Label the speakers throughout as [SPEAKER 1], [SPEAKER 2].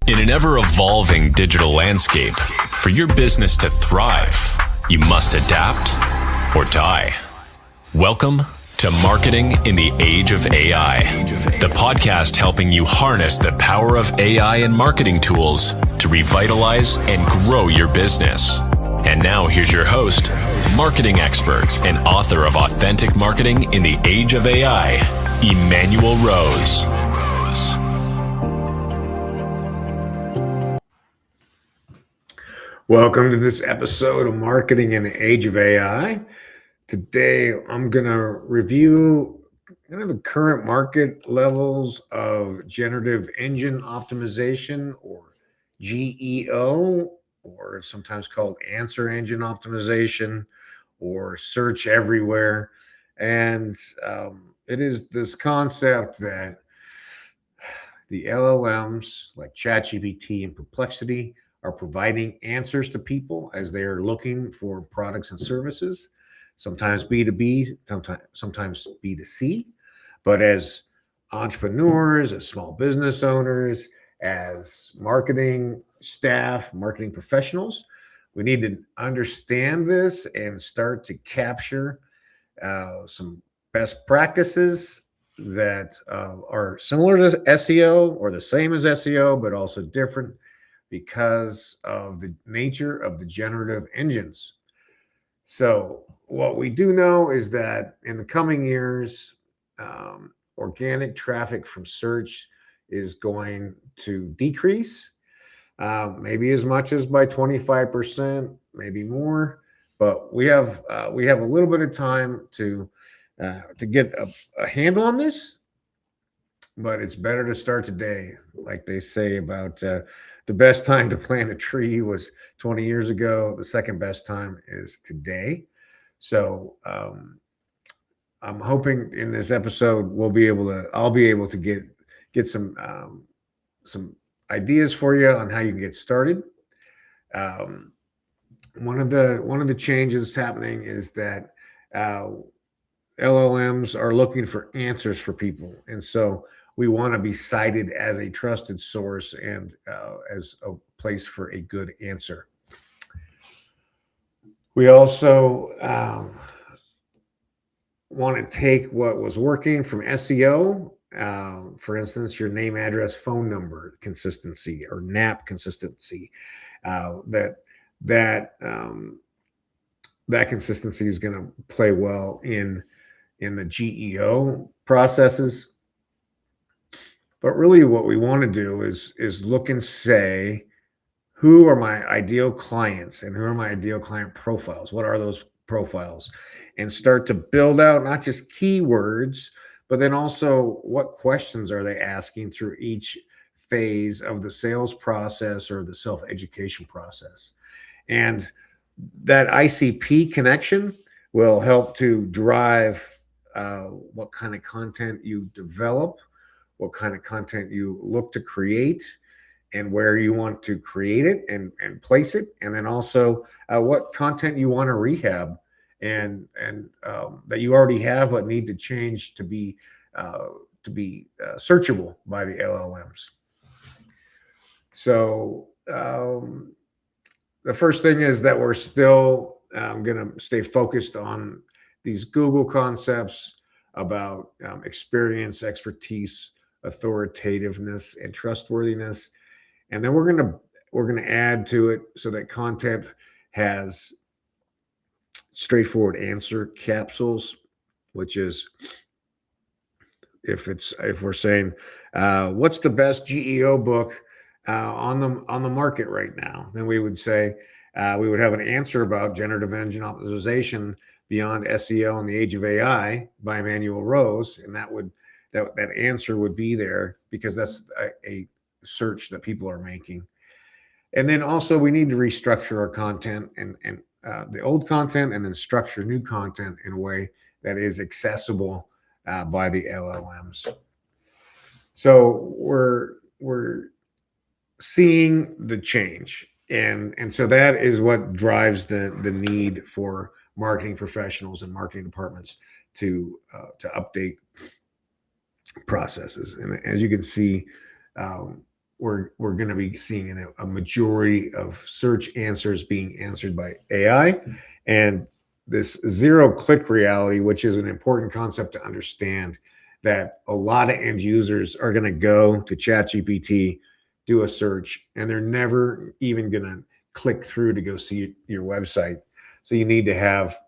[SPEAKER 1] In an ever-evolving digital landscape, for your business to thrive, you must adapt or die. Welcome to Marketing in the Age of AI, the podcast helping you harness the power of AI and marketing tools to revitalize and grow your business. And now here's your host, marketing expert and author of Authentic Marketing in the Age of AI, Emanuel Rose.
[SPEAKER 2] Welcome to this episode of Marketing in the Age of AI. Today, I'm going to review kind of the current market levels of Generative Engine Optimization, or GEO, or sometimes called Answer Engine Optimization, or Search Everywhere. And it is this concept that the LLMs like ChatGPT and Perplexity are providing answers to people as they are looking for products and services, sometimes B2B, sometimes B2C. But as entrepreneurs, as small business owners, as marketing staff, marketing professionals, we need to understand this and start to capture some best practices that are similar to SEO or the same as SEO, but also different because of the nature of the generative engines. So what we do know is that in the coming years, organic traffic from search is going to decrease, maybe as much as by 25%, maybe more. But we have a little bit of time to get a handle on this. But it's better to start today, like they say about the best time to plant a tree was 20 years ago. The second best time is today. So I'm hoping in this episode I'll be able to get some ideas for you on how you can get started. One of the changes happening is that LLMs are looking for answers for people, and so we want to be cited as a trusted source and as a place for a good answer. We also want to take what was working from SEO, for instance, your name, address, phone number consistency, or NAP consistency. That consistency is going to play well in the GEO processes. But really what we want to do is look and say, who are my ideal clients and who are my ideal client profiles? What are those profiles? And start to build out not just keywords, but then also what questions are they asking through each phase of the sales process or the self-education process. And that ICP connection will help to drive what kind of content you develop, what kind of content you look to create, and where you want to create it and place it, and then also what content you want to rehab and that you already have but need to change to be searchable by the LLMs. So the first thing is that we're still going to stay focused on these Google concepts about experience, expertise, authoritativeness, and trustworthiness. And then we're going to add to it so that content has straightforward answer capsules, which is if we're saying what's the best GEO book on the market right now, then we would say we would have an answer about Generative Engine Optimization Beyond SEO in the Age of AI by Emanuel Rose, and that answer would be there because that's a search that people are making. And then also we need to restructure our content and the old content, and then structure new content in a way that is accessible by the LLMs. So we're seeing the change. And so that is what drives the need for marketing professionals and marketing departments to update processes. And as you can see, we're going to be seeing a majority of search answers being answered by AI. And this zero-click reality, which is an important concept to understand, that a lot of end users are going to go to ChatGPT, do a search, and they're never even going to click through to go see your website. So you need to have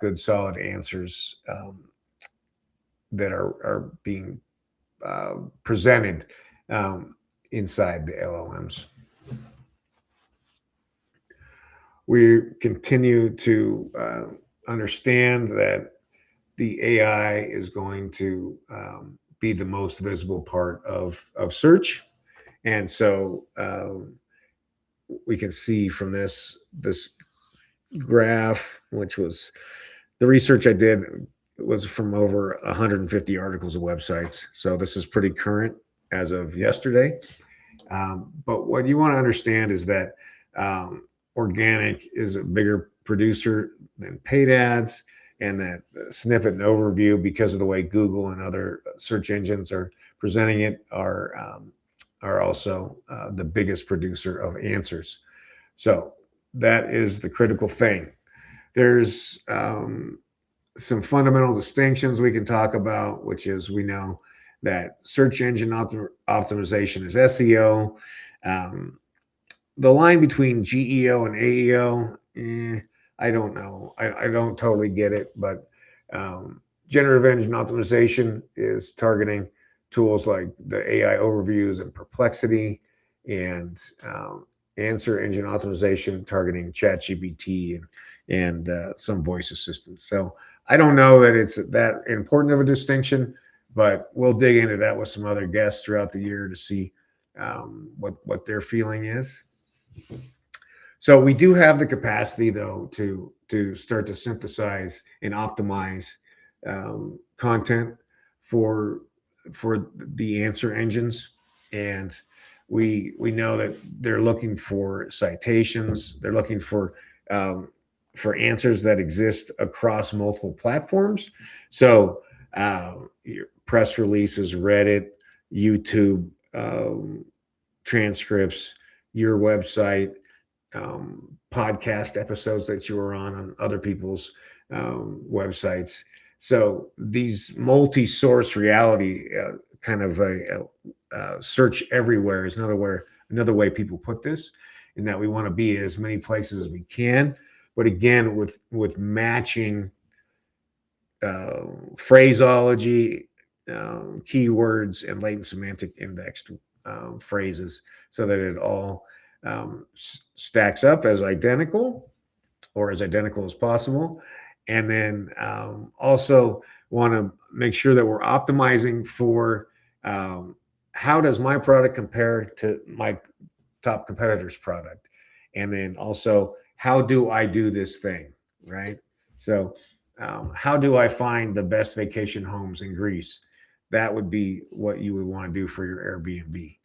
[SPEAKER 2] good, solid answers that are being presented inside the LLMs. We continue to understand that the AI is going to be the most visible part of search. And so we can see from this graph, which was the research I did, was from over 150 articles of websites. So this is pretty current as of yesterday. But what you want to understand is that organic is a bigger producer than paid ads, and that snippet and overview, because of the way Google and other search engines are presenting it, are also the biggest producer of answers. So that is the critical thing. There's some fundamental distinctions we can talk about, which is, we know that search engine optimization is SEO. The line between GEO and AEO, I don't know. I don't totally get it, but generative engine optimization is targeting tools like the AI overviews and Perplexity, and answer engine optimization targeting ChatGPT and some voice assistants. So I don't know that it's that important of a distinction, but we'll dig into that with some other guests throughout the year to see what their feeling is. So we do have the capacity, though, to start to synthesize and optimize content for the answer engines. And we know that they're looking for citations. They're looking for answers that exist across multiple platforms. So your press releases, Reddit, YouTube, transcripts, your website, podcast episodes that you were on other people's websites. So these multi-source reality kind of search everywhere is another way people put this, in that we want to be as many places as we can, but again, with matching phraseology, keywords, and latent semantic indexed phrases, so that it all stacks up as identical, or as identical as possible. And then also want to make sure that we're optimizing for how does my product compare to my top competitor's product, and then also, how do I do this thing, right? So how do I find the best vacation homes in Greece? That would be what you would want to do for your Airbnb.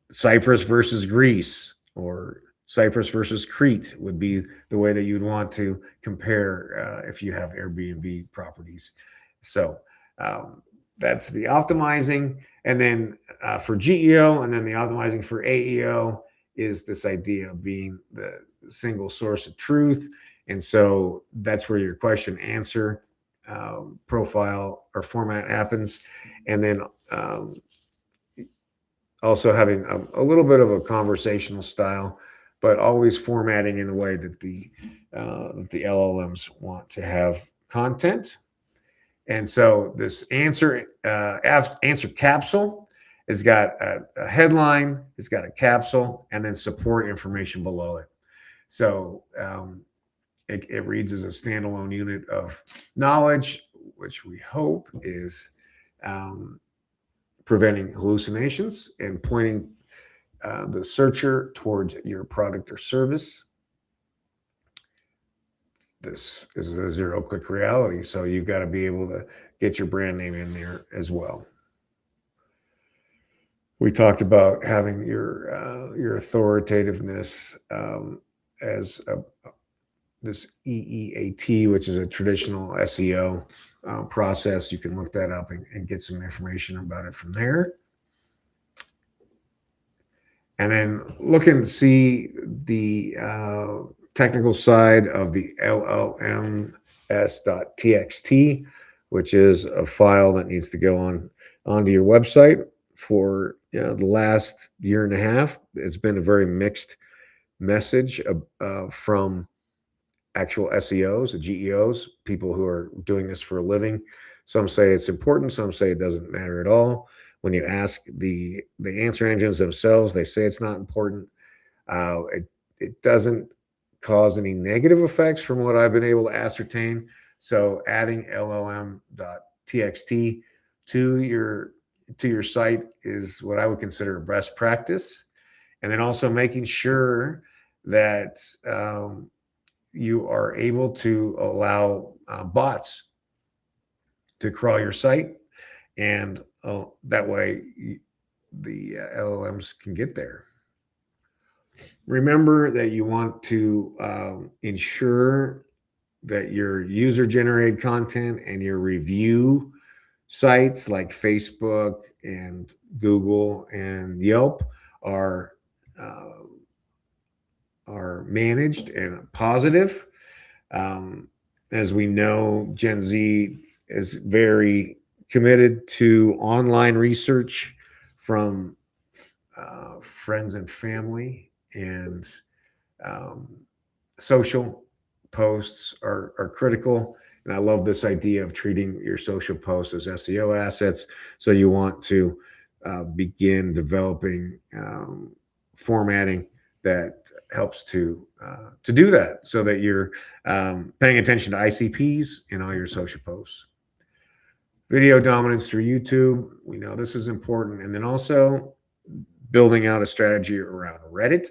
[SPEAKER 2] Cyprus versus Greece, or Cyprus versus Crete would be the way that you'd want to compare if you have Airbnb properties. So that's the optimizing. And then for GEO, and then the optimizing for AEO, is this idea of being the single source of truth. And so that's where your question answer profile or format happens. And then also having a little bit of a conversational style, but always formatting in the way that the LLMs want to have content. And so this answer capsule has got a headline, it's got a capsule, and then support information below it. So it reads as a standalone unit of knowledge, which we hope is preventing hallucinations and pointing the searcher towards your product or service. This is a zero-click reality, so you've got to be able to get your brand name in there as well. We talked about having your authoritativeness as this EEAT, which is a traditional SEO process. You can look that up and get some information about it from there. and then look and see the technical side of the LLMs.txt, which is a file that needs to go onto your website. For the last year and a half, it's been a very mixed message from actual SEOs, GEOs, people who are doing this for a living. Some say it's important, some say it doesn't matter at all. When you ask the answer engines themselves, they say it's not important. It doesn't cause any negative effects from what I've been able to ascertain. So adding LLM.txt to your site is what I would consider a best practice. And then also making sure that you are able to allow bots to crawl your site, and that way the LLMs can get there. Remember that you want to ensure that your user-generated content and your review sites like Facebook and Google and Yelp are managed and positive. As we know, Gen Z is very committed to online research from friends and family, and social posts are critical. And I love this idea of treating your social posts as SEO assets. So you want to begin developing formatting that helps to do that, so that you're paying attention to ICPs in all your social posts. Video dominance through YouTube, we know this is important. And then also building out a strategy around Reddit.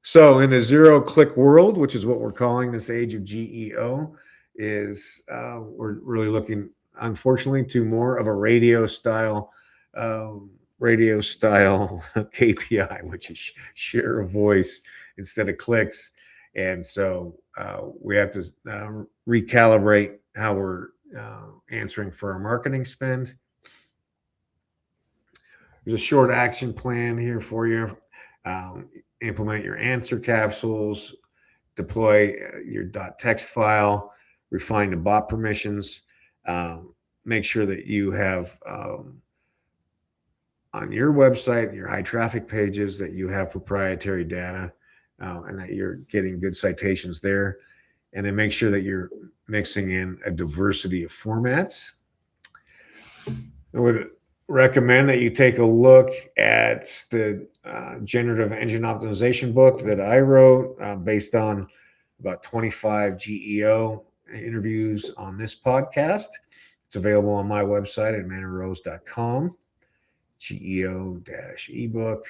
[SPEAKER 2] So in the zero-click world, which is what we're calling this age of GEO, is we're really looking, unfortunately, to more of a radio style KPI, which is share of voice instead of clicks. And so we have to recalibrate how we're answering for our marketing spend. There's a short action plan here for you. Implement your answer capsules, deploy your .text file, refine the bot permissions, make sure that you have on your website, your high traffic pages, that you have proprietary data and that you're getting good citations there. And then make sure that you're mixing in a diversity of formats. I would recommend that you take a look at the Generative Engine Optimization book that I wrote based on about 25 GEO interviews on this podcast. It's available on my website at emanuelrose.com, GEO-ebook.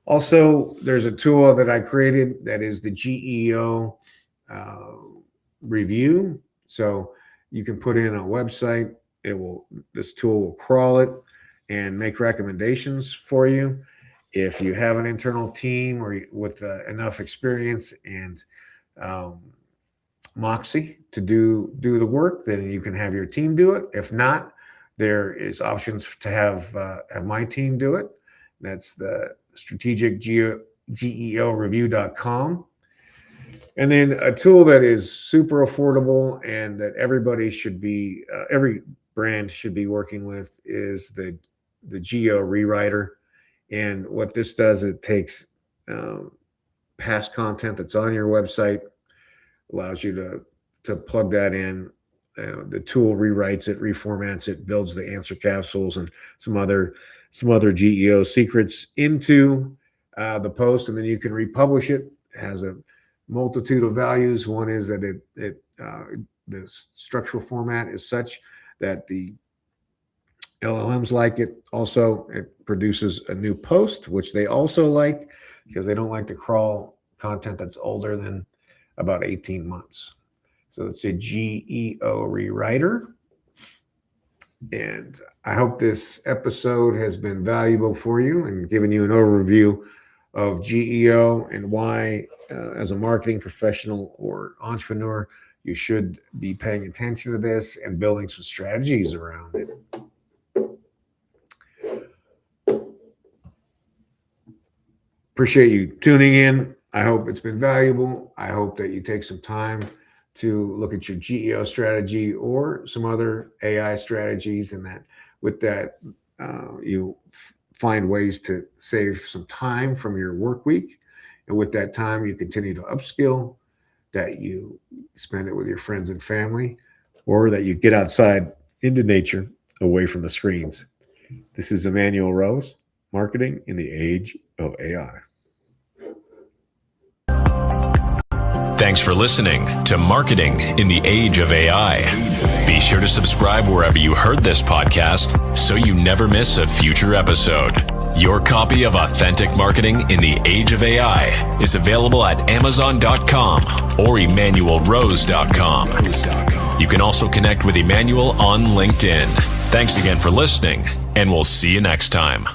[SPEAKER 2] Also, there's a tool that I created that is the GEO review. So you can put in a website, this tool will crawl it and make recommendations for you. If you have an internal team or with enough experience and moxie to do the work, then you can have your team do it. If not, there is options to have my team do it. That's the strategic GEOreview.com. And then a tool that is super affordable and that everybody should be, every brand should be working with is the GEO Rewriter. And what this does, it takes past content that's on your website, allows you to plug that in. The tool rewrites it, reformats it, builds the answer capsules and some other GEO secrets into the post, and then you can republish it. It has a multitude of values. One is that the structural format is such that the LLMs like it. Also, it produces a new post, which they also like because they don't like to crawl content that's older than about 18 months. So it's a GEO rewriter. And I hope this episode has been valuable for you and given you an overview of GEO and why, as a marketing professional or entrepreneur, you should be paying attention to this and building some strategies around it. Appreciate you tuning in. I hope it's been valuable. I hope that you take some time to look at your GEO strategy or some other AI strategies, and that with that, you find ways to save some time from your work week. And with that time, you continue to upskill, that you spend it with your friends and family, or that you get outside into nature away from the screens. This is Emanuel Rose, Marketing in the Age of AI.
[SPEAKER 1] Thanks for listening to Marketing in the Age of AI. Be sure to subscribe wherever you heard this podcast so you never miss a future episode. Your copy of Authentic Marketing in the Age of AI is available at Amazon.com or EmanuelRose.com. You can also connect with Emanuel on LinkedIn. Thanks again for listening, and we'll see you next time.